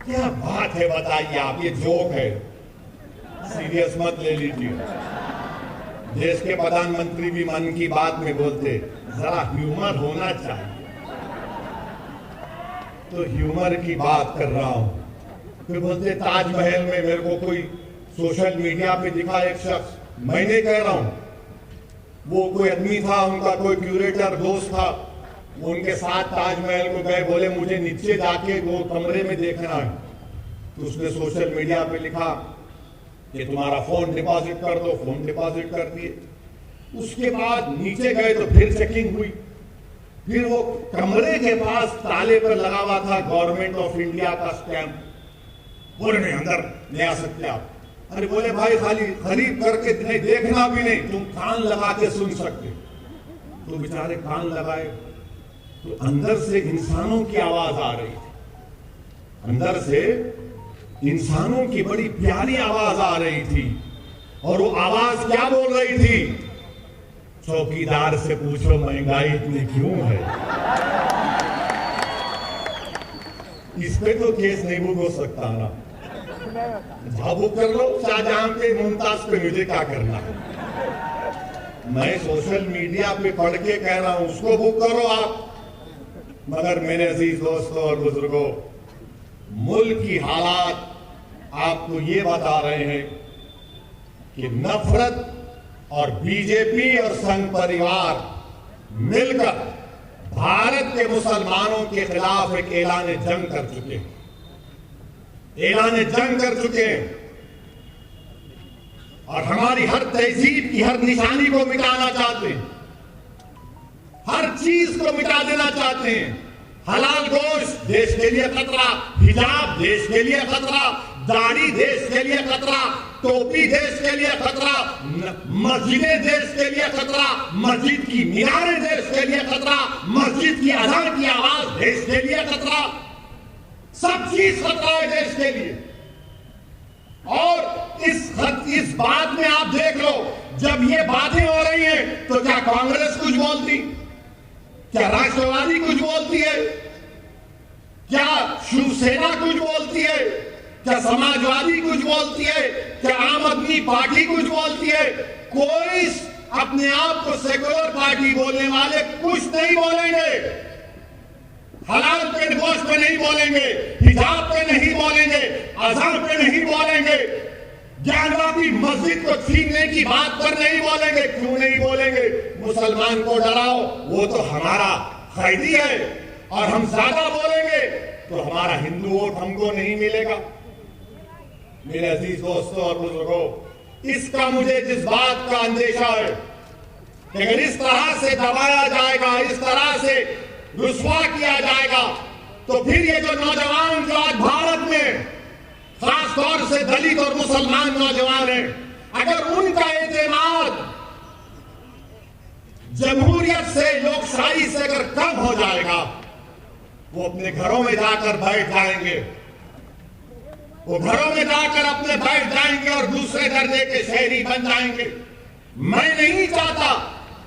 क्या बात है बताइए आप? ये जोक है, सीरियस मत ले लीजिए। देश के प्रधानमंत्री भी मन की बात में बोलते, जरा ह्यूमर होना चाहिए। तो ह्यूमर की बात कर रहा हूं। फिर बोलते ताजमहल में मेरे को कोई सोशल मीडिया पे दिखा एक शख्स, मैं नहीं कह रहा हूं, वो कोई आदमी था, उनका कोई क्यूरेटर दोस्त था, वो उनके साथ ताजमहल को गए। बोले मुझे नीचे जाके वो कमरे में देखना है। तो उसने सोशल मीडिया पे लिखा कि तुम्हारा फोन डिपॉजिट कर दो। फोन डिपॉजिट कर दिए। उसके बाद नीचे गए तो फिर चेकिंग हुई। फिर वो कमरे के पास ताले पर लगा हुआ था गवर्नमेंट ऑफ इंडिया का स्टैंप। बोले नहीं, अंदर नहीं आ सकते आप। अरे बोले भाई खाली खरीद करके नहीं, देखना भी नहीं, तुम कान लगा के सुन सकते। तो बेचारे कान लगाए तो अंदर से इंसानों की आवाज आ रही थी। अंदर से इंसानों की बड़ी प्यारी आवाज आ रही थी। और वो आवाज क्या बोल रही थी? चौकीदार से पूछो महंगाई इतनी क्यों है। इस पे तो केस नहीं बुक हो सकता ना। जाओ बुक कर लो शाहजहां पे मुमताज पे, मुझे क्या करना है। मैं सोशल मीडिया पे पढ़ के कह रहा हूं उसको बुक करो आप। मगर मेरे अजीज दोस्तों और बुजुर्गों, मुल्क की हालात आपको ये बता रहे हैं कि नफरत और बीजेपी और संघ परिवार मिलकर भारत के मुसलमानों के खिलाफ एक ऐलान जंग कर चुके हैं, ऐलान जंग कर चुके हैं और हमारी हर तहजीब की हर निशानी को मिटाना चाहते हैं, हर चीज को मिटा देना चाहते हैं। हलाल गोश्त देश के लिए खतरा, हिजाब देश के लिए खतरा, दाढ़ी देश के लिए खतरा, टोपी देश के लिए खतरा, मस्जिदें देश के लिए खतरा, मस्जिद की मीनारें देश के लिए खतरा, मस्जिद की अज़ान की आवाज देश के लिए खतरा, सब चीज खतरा है देश के लिए। और इस बात में आप देख लो, जब ये बातें हो रही हैं तो क्या कांग्रेस कुछ बोलती, क्या राष्ट्रवादी कुछ बोलती है, क्या शिवसेना कुछ बोलती है, क्या समाजवादी कुछ बोलती है, क्या आम आदमी पार्टी कुछ बोलती है? कोई अपने आप को सेकुलर पार्टी बोलने वाले कुछ नहीं बोलेंगे। हलाल पे गोश्त पे नहीं बोलेंगे, हिजाब पे नहीं बोलेंगे, अज़ान पे नहीं बोलेंगे, ज्ञानवापी मस्जिद को छीनने की बात पर नहीं बोलेंगे। क्यों नहीं बोलेंगे? मुसलमान को डराओ, वो तो हमारा खैदी है, और हम ज्यादा बोलेंगे तो हमारा हिंदू वोट हमको नहीं मिलेगा। मेरे अजीज दोस्तों और बुजुर्गों, इसका मुझे जिस बात का अंदेशा है कि अगर इस तरह से दबाया जाएगा, इस तरह से रुस्वा किया जाएगा, तो फिर ये जो नौजवान जो आज भारत में खास तौर से दलित और मुसलमान नौजवान हैं, अगर उनका एतमाद जमहूरियत से, लोकशाही से अगर कम हो जाएगा, वो अपने घरों में जाकर बैठ जाएंगे, वो घरों में जाकर अपने बैठ जाएंगे और दूसरे दर्जे के शहरी बन जाएंगे। मैं नहीं चाहता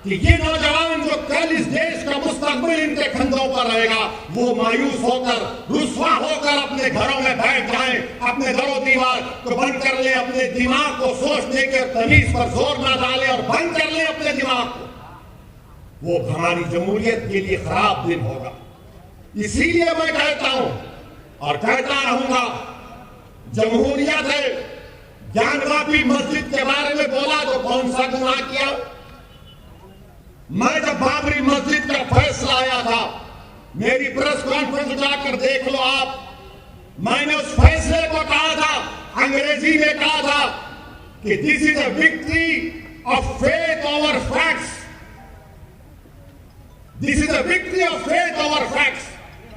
कि ये नौजवान जो कल इस देश का मुस्तकबिल इनके कंधों पर रहेगा, वो मायूस होकर, रुस्वा होकर अपने घरों में बैठ जाएं, अपने दरो दीवार को बंद कर ले, अपने दिमाग को सोचने के तमीज पर जोर ना डाले और बंद कर ले अपने दिमाग को। वो हमारी जमहूरियत के लिए खराब दिन होगा। इसीलिए मैं कहता हूं और कहता रहूंगा, जमहूरियत है। ज्ञानवापी मस्जिद के बारे में बोला तो कौन सा गुनाह किया? मैं जब बाबरी मस्जिद का फैसला आया था, मेरी प्रेस कॉन्फ्रेंस उठाकर देख लो आप, मैंने उस फैसले को कहा था, अंग्रेजी में कहा था कि this is a victory of faith over facts, this is a victory of faith over facts.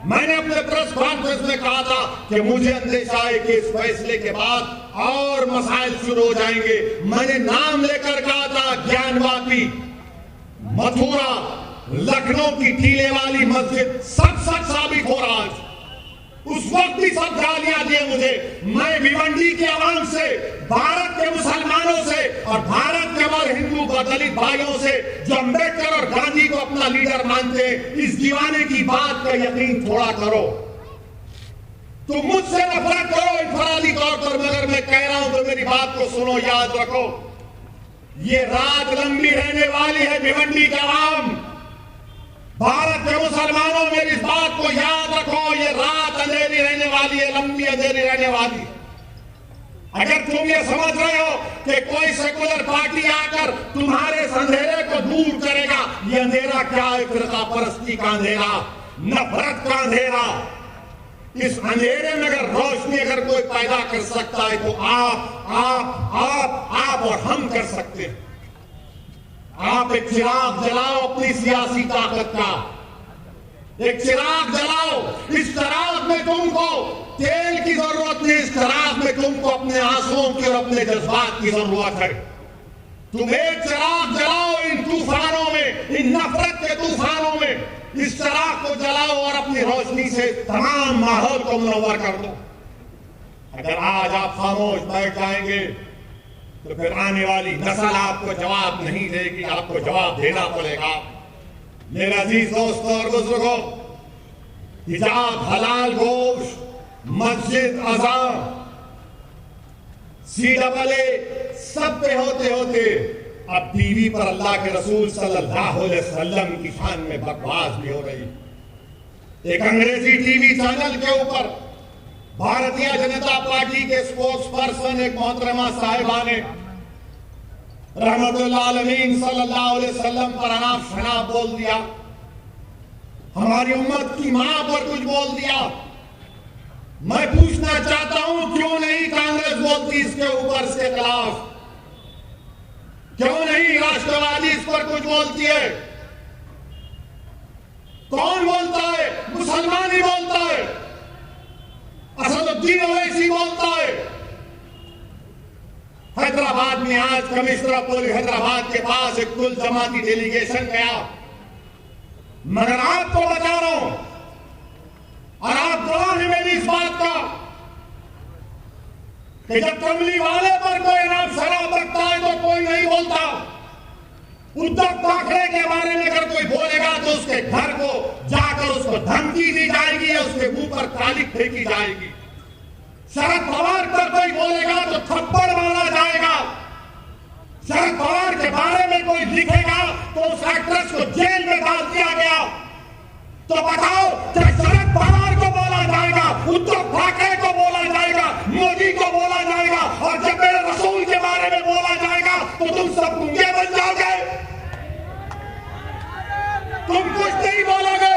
मैंने अपने प्रेस कॉन्फ्रेंस में कहा था कि मुझे अंदेशा है कि इस फैसले के बाद और मसाइल शुरू हो जाएंगे। मैंने नाम लेकर कहा था, ज्ञानवापी, मथुरा, लखनऊ की टीले वाली मस्जिद, सब सच साबित हो रहा है। उस वक्त भी सब गालियां दिए मुझे। मैं भिवंडी के आवाम से, भारत के मुसलमानों से और भारत के हमारे हिंदू व दलित भाइयों से जो अम्बेडकर और गांधी को अपना लीडर मानते हैं, इस दीवाने की बात का यकीन थोड़ा करो। तुम मुझसे नफरत करो इनफरादी तौर पर, मगर मैं कह रहा हूं तो मेरी बात को सुनो, याद रखो, ये रात लंबी रहने वाली है। भिवंडी के आवाम, भारत के मुसलमानों, मेरी इस बात को याद रखो, ये रात अंधेरी रहने वाली है, लंबी अंधेरी रहने वाली है। अगर तुम ये समझ रहे हो कि कोई सेकुलर पार्टी आकर तुम्हारे इस अंधेरे को दूर करेगा, ये अंधेरा क्या है? फिरका परस्ती का अंधेरा, नफरत का अंधेरा। इस अंधेरे में अगर रोशनी अगर कोई पैदा कर सकता है तो आप और हम कर सकते हैं। आप एक चिराग जलाओ अपनी सियासी ताकत का, एक चिराग जलाओ। इस चिराग में तुमको तेल की जरूरत नहीं, इस चिराग में तुमको अपने आंसुओं की और अपने जज्बात की जरूरत है। तुम एक चिराग जलाओ इन तूफानों में, इन नफरत के तूफानों में, इस चिराग को जलाओ और अपनी रोशनी से तमाम माहौल को मुनव्वर कर दो। अगर आज आप खामोश बैठ जाएंगे तो फिर आने वाली नस्ल आपको जवाब नहीं देगी, आपको जवाब देना पड़ेगा। मेरे अजीज दोस्तों और बुजुर्गों, हिजाब, हलाल गोश्त, मस्जिद, अज़ान, CAA सब पे होते होते अब टीवी पर अल्लाह के रसूल सल्लल्लाहु अलैहि वसल्लम की शान में बकवास भी हो रही। एक अंग्रेजी टीवी चैनल के ऊपर भारतीय जनता पार्टी के स्पोक्स पर्सन एक मोहतरमा साहिबा ने रहमतुल्लाह अलमीन सल्लल्लाहु अलैहि वसल्लम पर अनाप शनाप बोल दिया, हमारी उम्मत की मां पर कुछ बोल दिया। मैं पूछना चाहता हूं क्यों नहीं कांग्रेस बोलती इसके ऊपर, इसके खिलाफ क्यों नहीं राष्ट्रवादी इस पर कुछ बोलती है? कौन बोलता है? मुसलमान ही बोलता है, असदुद्दीन ओवैसी बोलता है। हैदराबाद में आज कमिश्नर पुलिस हैदराबाद के पास एक कुल जमाती डेलीगेशन गया, मगर आपको बता रहा हूं और आप गवाह हैं मेरी इस बात का कि जब कमली वाले पर कोई नाम शराब रखता है तो कोई नहीं बोलता। उद्धव ठाकरे के बारे में अगर कोई बोलेगा तो उसके घर को जाकर उसको धमकी दी जाएगी या उसके मुंह पर कालिक फेंकी जाएगी। शरद पवार पर कोई बोलेगा तो थप्पड़ मारा जाएगा। शरद पवार के बारे में कोई लिखेगा तो उस एक्ट्रेस को जेल में डाल दिया गया। तो बताओ, जब शरद पवार को बोला जाएगा, उद्धव ठाकरे को बोला जाएगा, मोदी को बोला जाएगा और जब मेरे रसूल के बारे में बोला जाएगा तो तुम सब गूंगे बन जाओगे, तुम कुछ नहीं बोलोगे।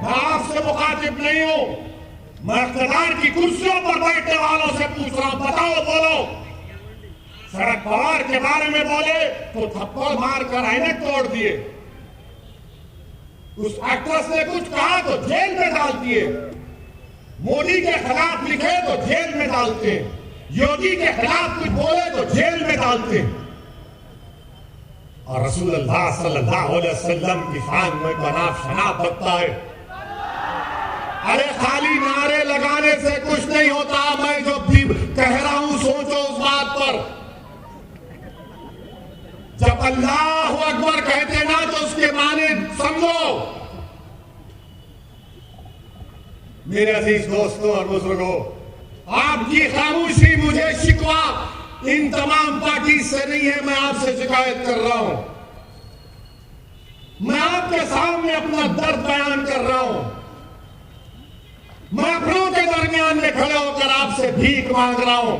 मैं आपसे मुखातिब नहीं हूं, मैं इख्तियार की कुर्सियों पर बैठने वालों से पूछ रहा हूं, बताओ बोलो। शरद पवार के बारे में बोले तो थप्पड़ मारकर ऐनक तोड़ दिए। उस एक्ट्रेस ने कुछ कहा तो जेल में डाल दिए। मोदी के खिलाफ लिखे तो जेल में डालते, योगी के खिलाफ कुछ बोले तो जेल में डालते। और रसूलुल्लाह सल्लल्लाहु अलैहि वसल्लम की शान में नाप शनाप रखता है। अरे खाली नारे लगाने से कुछ नहीं होता। मैं जो भी कह रहा हूं सोचो उस बात पर। जब अल्लाहु अकबर कहते ना तो उसके माने समझो। मेरे अजीज दोस्तों और बुजुर्गों, आपकी खामोशी मुझे शिकवा इन तमाम पार्टी से नहीं है, मैं आपसे शिकायत कर रहा हूं। मैं आपके सामने अपना दर्द बयान कर रहा हूं। मैं अपनों के दरमियान में खड़े होकर आपसे भीख मांग रहा हूं।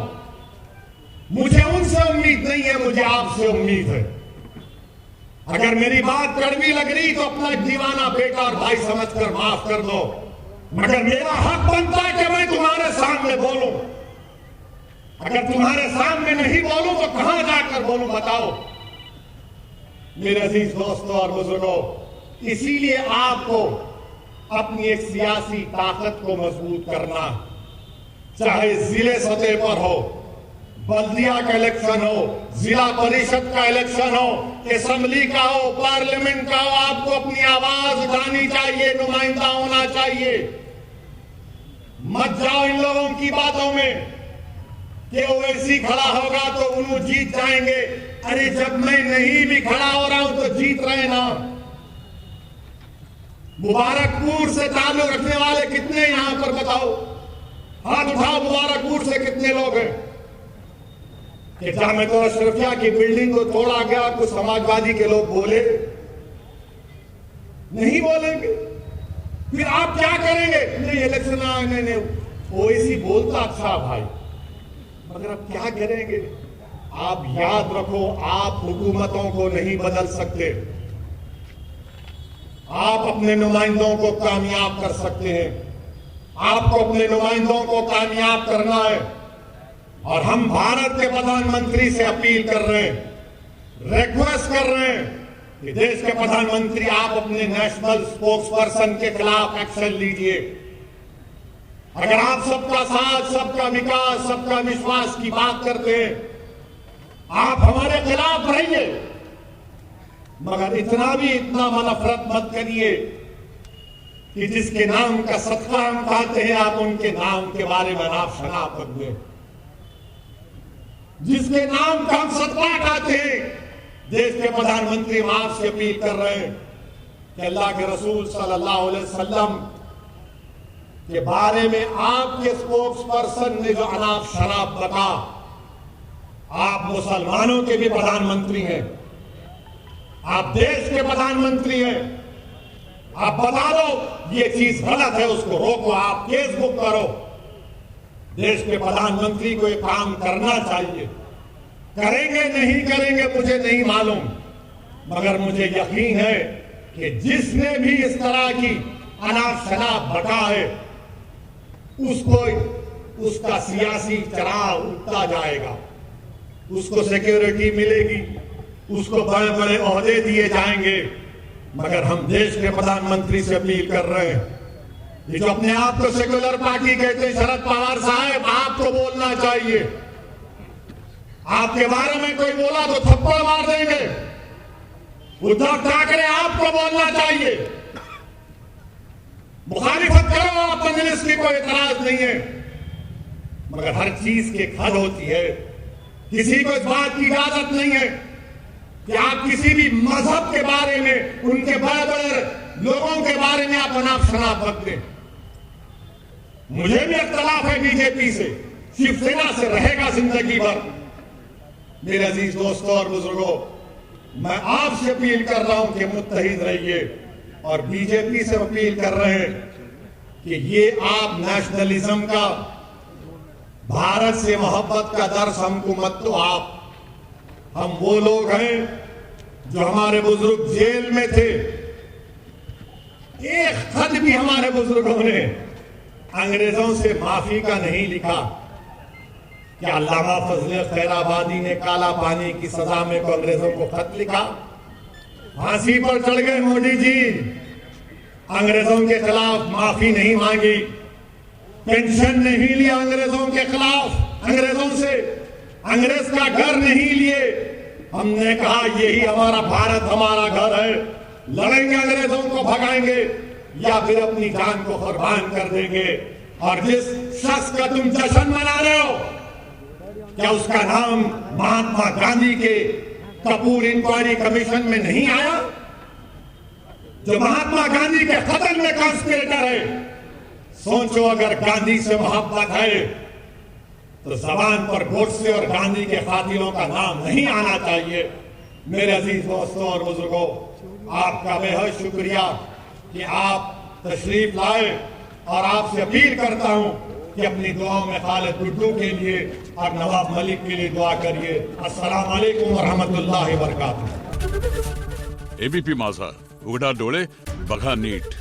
मुझे उनसे उम्मीद नहीं है, मुझे आपसे उम्मीद है। अगर मेरी बात कड़वी लग रही तो अपना दीवाना बेटा और भाई समझकर माफ कर दो, मगर मेरा हक बनता है कि मैं तुम्हारे सामने बोलूं। अगर तुम्हारे सामने नहीं बोलूं तो कहां जाकर बोलूं, बताओ मेरे अजीज दोस्तों और बुजुर्गों। इसीलिए आपको अपनी एक सियासी ताकत को मजबूत करना, चाहे जिले सतह पर हो, बल्दिया का इलेक्शन हो, जिला परिषद का इलेक्शन हो, असेंबली का हो, पार्लियामेंट का हो, आपको अपनी आवाज उठानी चाहिए, नुमाइंदा होना चाहिए। मत जाओ इन लोगों की बातों में कि ओवैसी खड़ा होगा तो उन्होंने जीत जाएंगे। अरे जब मैं नहीं भी खड़ा हो रहा हूं तो जीत रहे ना। मुबारकपुर से ताल्लुक रखने वाले कितने यहां पर बताओ, हाथ उठाओ। मुबारकपुर से कितने लोग हैं कि जामिया अशरफिया की बिल्डिंग को तोड़ा गया, कुछ समाजवादी के लोग बोले? नहीं बोलेंगे। फिर आप क्या करेंगे? नहीं इलेक्शन आने ने ओवैसी बोलता अच्छा भाई, मगर आप क्या करेंगे? आप याद रखो, आप हुकूमतों को नहीं बदल सकते, आप अपने नुमाइंदों को कामयाब कर सकते हैं। आपको अपने नुमाइंदों को कामयाब करना है। और हम भारत के प्रधानमंत्री से अपील कर रहे हैं, रिक्वेस्ट कर रहे हैं कि देश के प्रधानमंत्री आप अपने नेशनल स्पोक्स पर्सन के खिलाफ एक्शन लीजिए। अगर आप सबका साथ, सबका विकास, सबका विश्वास की बात करते हैं, आप हमारे खिलाफ रहिए, मगर इतना नफरत मत करिए कि जिसके नाम का सदका हम खाते हैं आप उनके नाम के बारे में नाप शनाप कर दें। जिसके नाम का हम सदका खाते हैं, देश के प्रधानमंत्री हम आपसे अपील कर रहे हैं कि अल्लाह के रसूल सल्लल्लाहु अलैहि वसल्लम के बारे में आपके स्पोक्स पर्सन ने जो अनाप शनाप बता, आप मुसलमानों के भी प्रधानमंत्री हैं, आप देश के प्रधानमंत्री हैं, आप बता दो ये चीज गलत है, उसको रोको, आप केस बुक करो। देश के प्रधानमंत्री को एक काम करना चाहिए, करेंगे नहीं करेंगे मुझे नहीं मालूम, मगर मुझे यकीन है कि जिसने भी इस तरह की अनाप शनाप बता है उसको उसका सियासी चढ़ाव उठता जाएगा, उसको सिक्योरिटी मिलेगी, उसको बड़े बड़े ओहदे दिए जाएंगे। मगर हम देश के प्रधानमंत्री से अपील कर रहे हैं, ये जो अपने आप को सेक्युलर पार्टी कहते हैं, शरद पवार साहब, आपको बोलना चाहिए। आपके बारे में कोई बोला तो थप्पड़ मार देंगे। उद्धव ठाकरे, आपको बोलना चाहिए, मुखालिफत करो, आप कांग्रेस की कोई एतराज नहीं है, मगर हर चीज की हद होती है। किसी को इस बात की इजाजत नहीं है कि आप किसी भी मजहब के बारे में, उनके बड़े बड़े लोगों के बारे में आप अनाप शनाप बकते। मुझे भी इख्तलाफ है बीजेपी से, शिवसेना से रहेगा जिंदगी भर। मेरे अजीज दोस्तों और बुजुर्गों, मैं आपसे अपील कर रहा हूं कि मुत्तहिद रहिए, और बीजेपी से अपील कर रहे हैं कि ये आप नेशनलिज्म का, भारत से मोहब्बत का दर्स हमको मत दो। आप, हम वो लोग हैं जो हमारे बुजुर्ग जेल में थे, एक खत भी हमारे बुजुर्गों ने अंग्रेजों से माफी का नहीं लिखा। क्या अल्लामा फजल खैराबादी ने काला पानी की सजा में को अंग्रेजों को खत लिखा? फांसी पर चढ़ गए मोदी जी, अंग्रेजों के खिलाफ माफी नहीं मांगी, पेंशन नहीं लिया अंग्रेजों के खिलाफ, अंग्रेजों से अंग्रेज का घर नहीं लिए। हमने कहा यही हमारा भारत, हमारा घर है, लड़ेंगे, अंग्रेजों को भगाएंगे या फिर अपनी जान को कुर्बान कर देंगे। और जिस शख्स का तुम जश्न मना रहे हो, क्या उसका नाम महात्मा गांधी के कपूर इंक्वायरी कमीशन में नहीं आया? जो महात्मा गांधी के कत्ल में कॉन्स्पिरेटर है। सोचो, अगर गांधी से मोहब्बत है तो जबान पर गोडसे और गांधी के कातिलों का नाम नहीं आना चाहिए। मेरे अजीज दोस्तों और बुजुर्गों, आपका बेहद शुक्रिया कि आप तशरीफ लाए, और आपसे अपील करता हूं कि अपनी दुआओं में खालिद गुड्डू के लिए और नवाब मलिक के लिए दुआ करिए। अस्सलाम वालेकुम व रहमतुल्लाहि व बरकातुहू। एबीपी माझा, उघडा डोळे बघा नीट।